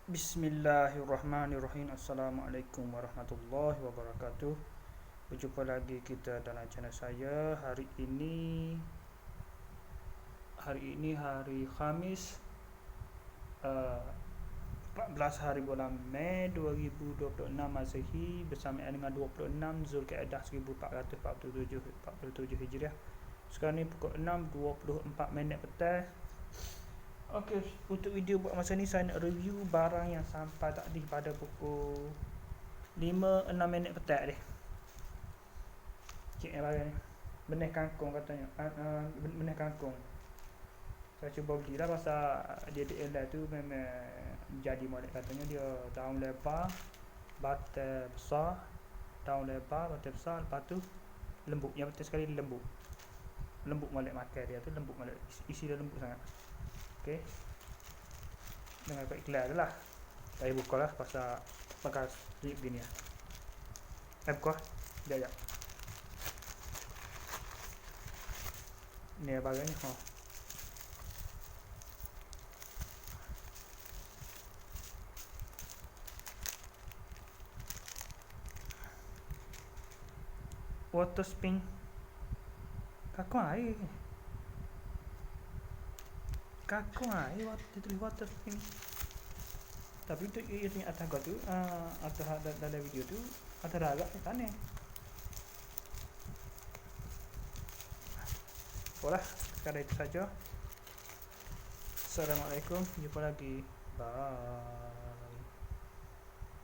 Bismillahirrahmanirrahim. Assalamualaikum warahmatullahi wabarakatuh. Berjumpa lagi kita dalam channel saya. Hari ini hari Khamis, 14 hari bulan Mei 2026 Masehi, bersamaan dengan 26 Zulkaidah 1447 Hijriah. Sekarang ni pukul 6.24 petang. Okey, untuk video buat masa ni saya nak review barang yang sampai tadi pada pukul 5.06 petang ni. Cik barang ni. Benih kangkung katanya. Benih kangkung. Saya cuba beli lah pasal dia DLL tu memang jadi molek, katanya dia daun lebar, batang besar, daun lebar, batang besar, lepas tu lembut. Yang penting sekali lembut. Lembut molek makan dia tu, lembut molek. Isi dia lembut sangat. Okey. Dengan kat iklan tu lah. Saya buka lah pasal pakai slip gini lah. Buka. Sekejap. Ni barang ni. Water spin. Kakak air. Water spin. Tapi tu yang atas kau tu, atas dalam video tu ada agak kat sana. Boleh, sekarang itu saja. Assalamualaikum, jumpa lagi. Bye.